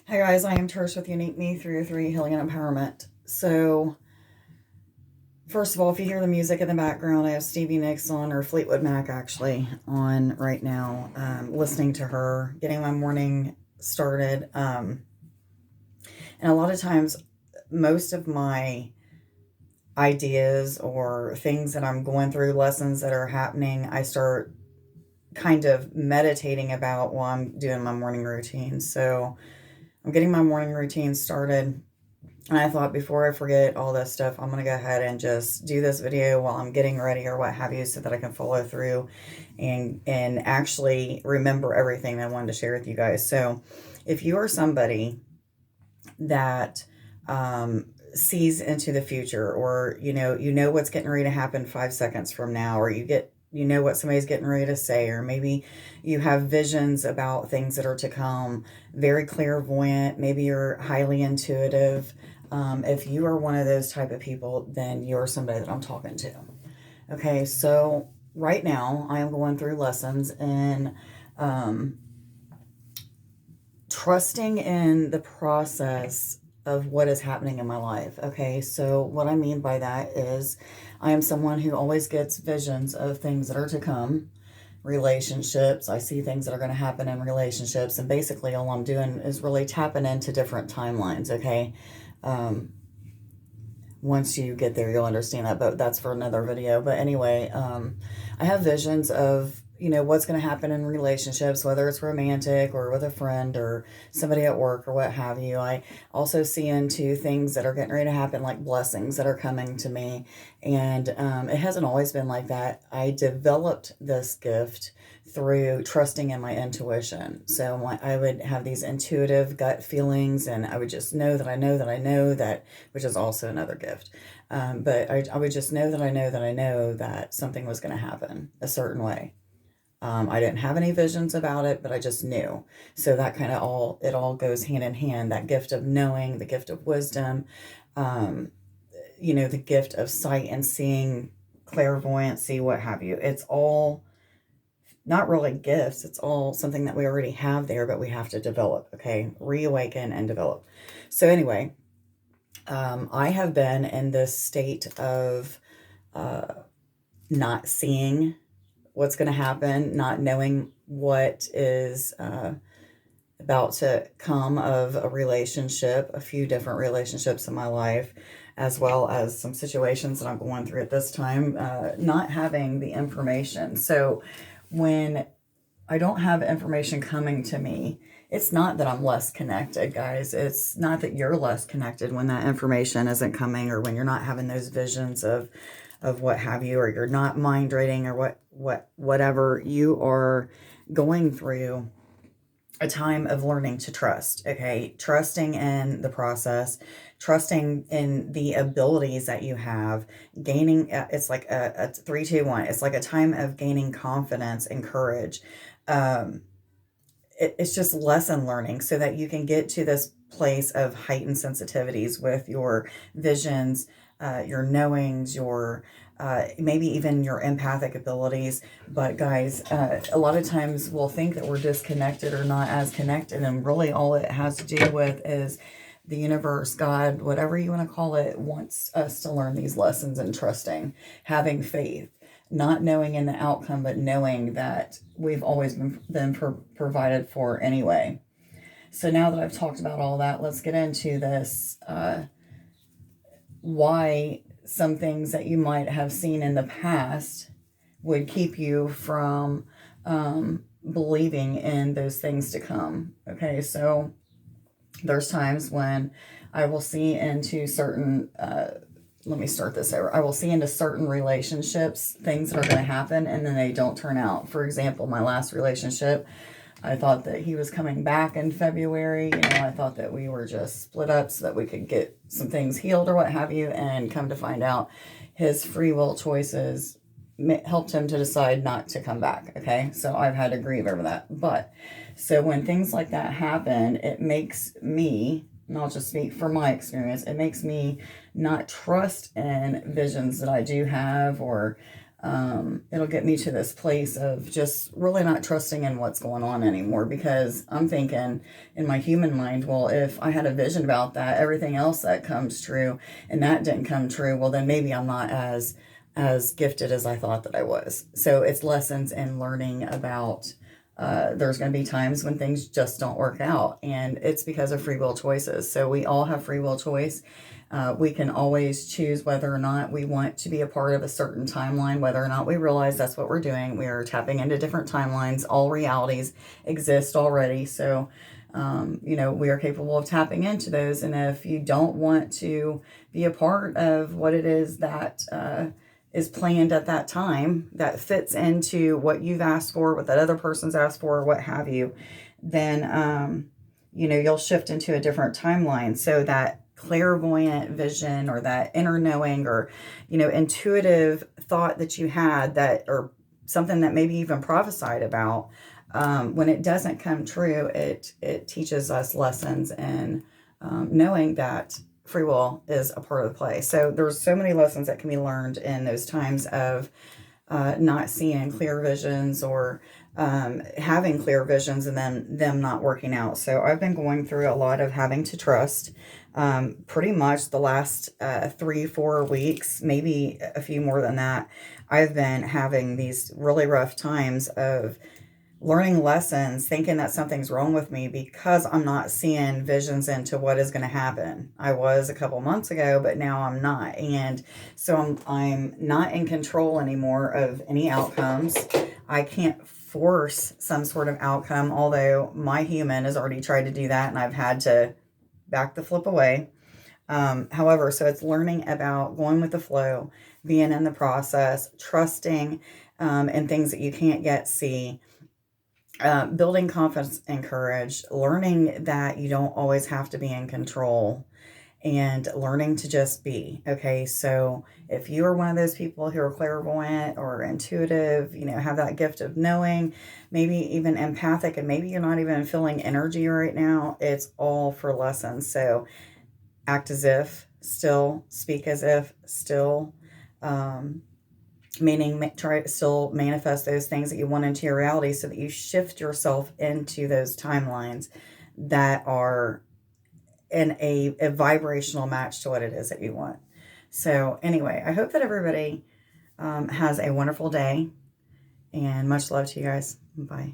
Hey guys, I am Trish with Unique Me 303 Healing and Empowerment. So, first of all, if you hear the music in the background, I have Stevie Nicks on, or Fleetwood Mac actually, on right now. Listening to her, getting my morning started. And a lot of times, most of my ideas or things that I'm going through, lessons that are happening, I start kind of meditating about while I'm doing my morning routine. So, I'm getting my morning routine started. And I thought, before I forget all this stuff, I'm going to go ahead and just do this video while I'm getting ready or what have you, so that I can follow through and actually remember everything I wanted to share with you guys. So if you are somebody that sees into the future, or you know what's getting ready to happen 5 seconds from now, or you know what somebody's getting ready to say, or maybe you have visions about things that are to come, very clairvoyant, maybe you're highly intuitive. If you are one of those type of people, then you're somebody that I'm talking to. Okay, so right now I am going through lessons in trusting in the process of what is happening in my life. Okay, so what I mean by that is I am someone who always gets visions of things that are to come, relationships. I see things that are going to happen in relationships, and basically all I'm doing is really tapping into different timelines. Okay, once you get there, you'll understand that, but that's for another video. But anyway, I have visions of, what's going to happen in relationships, whether it's romantic or with a friend or somebody at work or what have you. I also see into things that are getting ready to happen, like blessings that are coming to me. And it hasn't always been like that. I developed this gift through trusting in my intuition. So I would have these intuitive gut feelings, and I would just know that I know that I know that, which is also another gift. But I would just know that I know that I know that something was going to happen a certain way. I didn't have any visions about it, but I just knew. So that kind of it all goes hand in hand. That gift of knowing, the gift of wisdom, the gift of sight and seeing, clairvoyancy, what have you. It's all not really gifts. It's all something that we already have there, but we have to develop. Okay, reawaken and develop. So anyway, I have been in this state of not seeing what's going to happen, not knowing what is about to come of a relationship, a few different relationships in my life, as well as some situations that I'm going through at this time, not having the information. So when I don't have information coming to me, it's not that I'm less connected, guys. It's not that you're less connected when that information isn't coming, or when you're not having those visions of what have you, or you're not mind reading, or whatever. You are going through a time of learning to trust. Okay, trusting in the process, trusting in the abilities that you have, gaining. It's like a 3, 2, 1. It's like a time of gaining confidence and courage. It's just lesson learning, so that you can get to this place of heightened sensitivities with your visions, your knowings, your maybe even your empathic abilities. But guys, a lot of times we'll think that we're disconnected or not as connected, and really all it has to do with is the universe, God, whatever you want to call it, wants us to learn these lessons in trusting, having faith, not knowing in the outcome, but knowing that we've always been provided for anyway. So now that I've talked about all that, let's get into this. Why some things that you might have seen in the past would keep you from believing in those things to come. Okay, so there's times when I will see into certain let me start this over. I will see into certain relationships things that are going to happen, and then they don't turn out. For example, my last relationship, I thought that he was coming back in February. I thought that we were just split up so that we could get some things healed or what have you. And come to find out, his free will choices helped him to decide not to come back. Okay, so I've had to grieve over that. But so when things like that happen, it makes me, and I'll just speak from my experience, it makes me not trust in visions that I do have, or it'll get me to this place of just really not trusting in what's going on anymore, because I'm thinking in my human mind, well, if I had a vision about that, everything else that comes true and that didn't come true, well, then maybe I'm not as gifted as I thought that I was. So it's lessons in learning about there's going to be times when things just don't work out, and it's because of free will choices. So we all have free will choice. We can always choose whether or not we want to be a part of a certain timeline, whether or not we realize that's what we're doing. We are tapping into different timelines. All realities exist already. So, we are capable of tapping into those. And if you don't want to be a part of what it is that is planned at that time, that fits into what you've asked for, what that other person's asked for, what have you, then, you'll shift into a different timeline. So that clairvoyant vision, or that inner knowing, or, intuitive thought that you had, that, or something that maybe even prophesied about, when it doesn't come true, it teaches us lessons in knowing that free will is a part of the play. So there's so many lessons that can be learned in those times of not seeing clear visions, or having clear visions and then them not working out. So I've been going through a lot of having to trust. Pretty much the last 3-4 weeks, maybe a few more than that, I've been having these really rough times of learning lessons, thinking that something's wrong with me because I'm not seeing visions into what is going to happen. I was a couple months ago, but now I'm not. And so I'm not in control anymore of any outcomes. I can't force some sort of outcome, although my human has already tried to do that, and I've had to back the flip away. However, so it's learning about going with the flow, being in the process, trusting in things that you can't yet see, building confidence and courage, learning that you don't always have to be in control, and learning to just be. Okay, so if you are one of those people who are clairvoyant or intuitive, have that gift of knowing, maybe even empathic, and maybe you're not even feeling energy right now, it's all for lessons. So act as if, still, speak as if, still, meaning try to still manifest those things that you want into your reality, so that you shift yourself into those timelines that are in a vibrational match to what it is that you want. So anyway, I hope that everybody has a wonderful day, and much love to you guys. Bye.